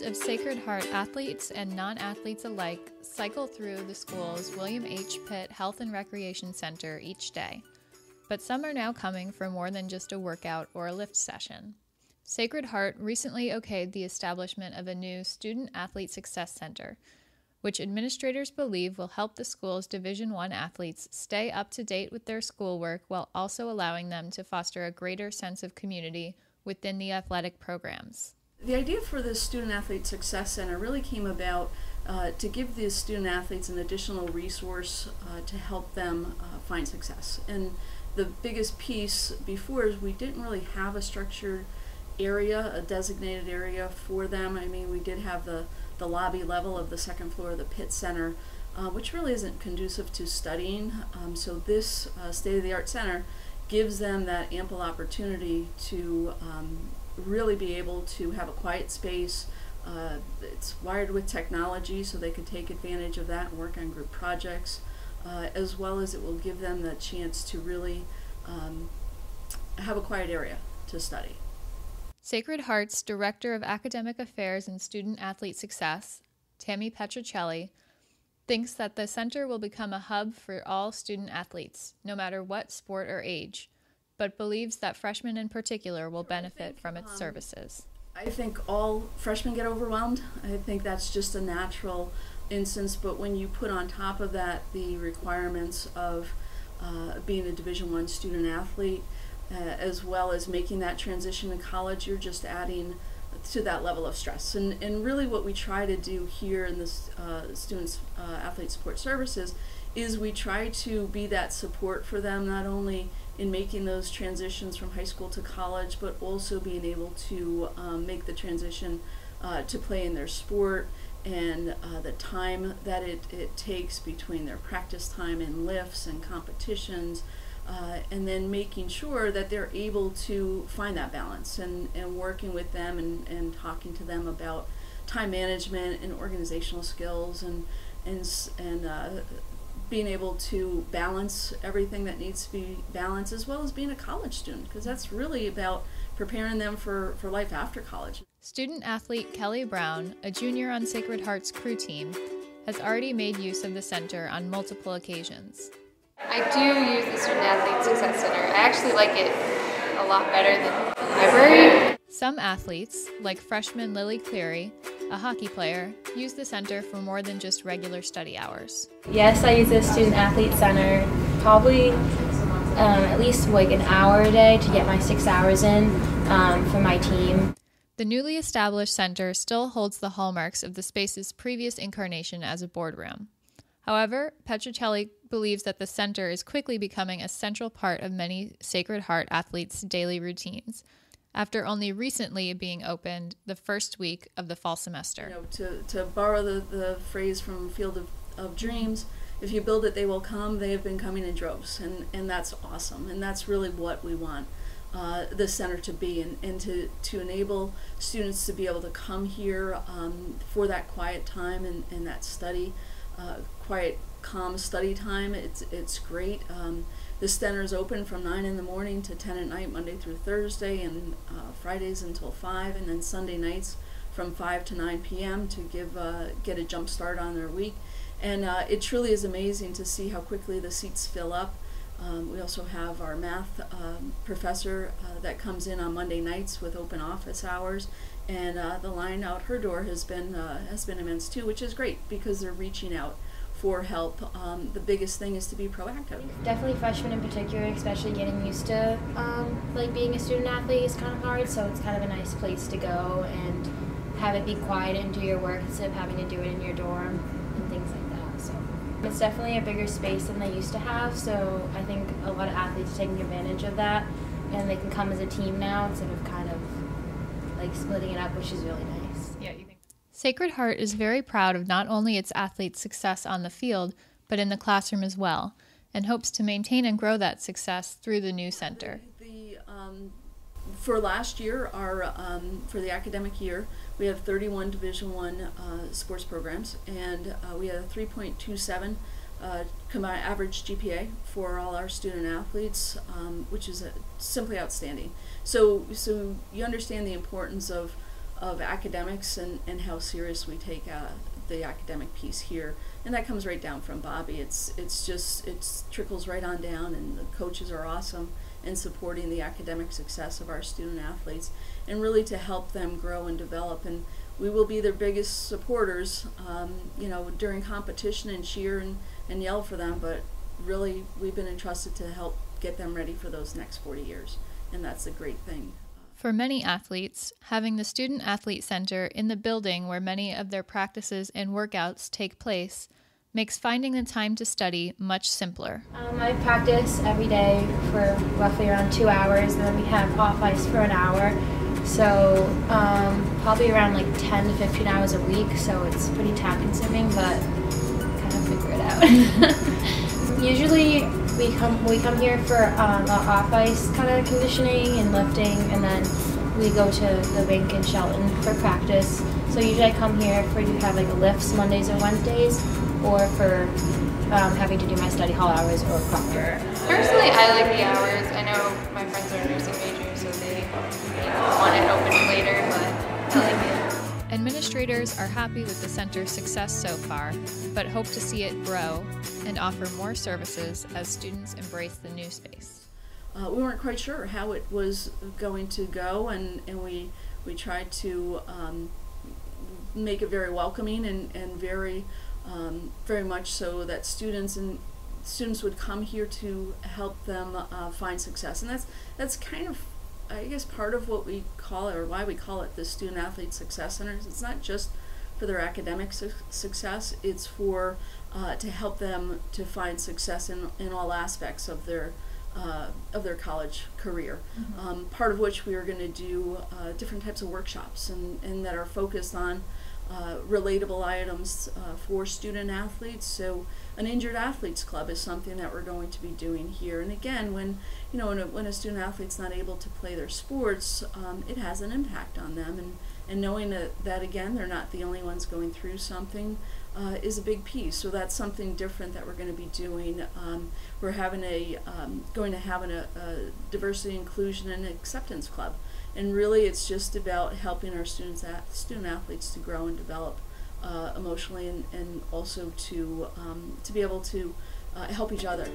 Hundreds of Sacred Heart athletes and non-athletes alike cycle through the school's William H. Pitt Health and Recreation Center each day. But some are now coming for more than just a workout or a lift session. Sacred Heart recently okayed the establishment of a new Student Athlete Success Center, which administrators believe will help the school's Division I athletes stay up to date with their schoolwork while also allowing them to foster a greater sense of community within the athletic programs. The idea for the Student Athlete Success Center really came about to give the student athletes an additional resource to help them find success. And the biggest piece before is we didn't really have a structured area, a designated area for them. I mean, we did have the lobby level of the second floor of the Pitt Center, which really isn't conducive to studying. So this state-of-the-art center gives them that ample opportunity to really be able to have a quiet space. It's wired with technology so they can take advantage of that and work on group projects, as well as it will give them the chance to really have a quiet area to study. Sacred Heart's Director of Academic Affairs and Student Athlete Success, Tammy Petrocelli, thinks that the center will become a hub for all student athletes, no matter what sport or age, but believes that freshmen in particular will benefit from its services. I think all freshmen get overwhelmed. I think that's just a natural instance, but when you put on top of that the requirements of being a Division I student athlete, as well as making that transition in college, you're just adding to that level of stress. And really what we try to do here in the Students Athlete Support Services is we try to be that support for them, not only in making those transitions from high school to college, but also being able to make the transition to play in their sport, and the time that it takes between their practice time and lifts and competitions, and then making sure that they're able to find that balance and working with them and talking to them about time management and organizational skills and being able to balance everything that needs to be balanced, as well as being a college student, because that's really about preparing them for life after college. Student athlete Kelly Brown, a junior on Sacred Heart's crew team, has already made use of the center on multiple occasions. I do use the Student Athlete Success Center. I actually like it a lot better than the library. Some athletes, like freshman Lily Cleary, a hockey player, use the center for more than just regular study hours. Yes, I use the Student Athlete Center probably at least like an hour a day to get my 6 hours in for my team. The newly established center still holds the hallmarks of the space's previous incarnation as a boardroom. However, Petrocelli believes that the center is quickly becoming a central part of many Sacred Heart athletes' daily routines, after only recently being opened the first week of the fall semester. You know, to borrow the phrase from Field of Dreams, if you build it, they will come. They have been coming in droves, and that's awesome, and that's really what we want the center to be, and to enable students to be able to come here for that quiet time and that study, quiet, calm study time. It's great. The center is open from 9 in the morning to 10 at night, Monday through Thursday, and Fridays until 5, and then Sunday nights from 5 to 9 p.m. to get a jump start on their week. And it truly is amazing to see how quickly the seats fill up. We also have our math professor that comes in on Monday nights with open office hours, and the line out her door has been immense too, which is great because they're reaching out for help. The biggest thing is to be proactive. Definitely freshmen in particular, especially getting used to like being a student athlete is kind of hard, so it's kind of a nice place to go and have it be quiet and do your work instead of having to do it in your dorm and things like that. So it's definitely a bigger space than they used to have, so I think a lot of athletes are taking advantage of that, and they can come as a team now instead of kind of like splitting it up, which is really nice. Yeah, you think? Sacred Heart is very proud of not only its athletes' success on the field, but in the classroom as well, and hopes to maintain and grow that success through the new center. For last year, for the academic year, we have 31 Division I sports programs, and we had a 3.27 combined average GPA for all our student athletes, which is simply outstanding. So you understand the importance of of academics and how serious we take the academic piece here. And that comes right down from Bobby. It trickles right on down, and the coaches are awesome in supporting the academic success of our student athletes and really to help them grow and develop. And we will be their biggest supporters, during competition and cheer and yell for them, but really we've been entrusted to help get them ready for those next 40 years, and that's a great thing. For many athletes, having the Student Athlete Center in the building where many of their practices and workouts take place makes finding the time to study much simpler. I practice every day for roughly around 2 hours, and then we have off ice for an hour. So probably around like 10 to 15 hours a week, so it's pretty time consuming, but kind of figure it out. Usually we come here for off ice kind of conditioning and lifting, and then we go to the rink in Shelton for practice. So usually I come here for to have like lifts Mondays or Wednesdays, or for having to do my study hall hours or proctor. Personally, I like the hours. I know my friends are nursing majors, so they want it open later, but I like it. Administrators are happy with the center's success so far, but hope to see it grow and offer more services as students embrace the new space. We weren't quite sure how it was going to go, and we tried to make it very welcoming and very much so that students would come here to help them find success. And that's kind of, I guess, part of what we call it, or why we call it the Student Athlete Success Centers. It's not just for their academic success, it's for to help them to find success in all aspects of their college career. Mm-hmm. Part of which we are going to do different types of workshops and that are focused on relatable items for student athletes. So an injured athletes club is something that we're going to be doing here. And again, when a student athlete's not able to play their sports, it has an impact on them. And knowing that again, they're not the only ones going through something is a big piece. So that's something different that we're going to be doing. We're having going to have a diversity, inclusion, and acceptance club. And really, it's just about helping our student athletes to grow and develop emotionally, and also to be able to help each other.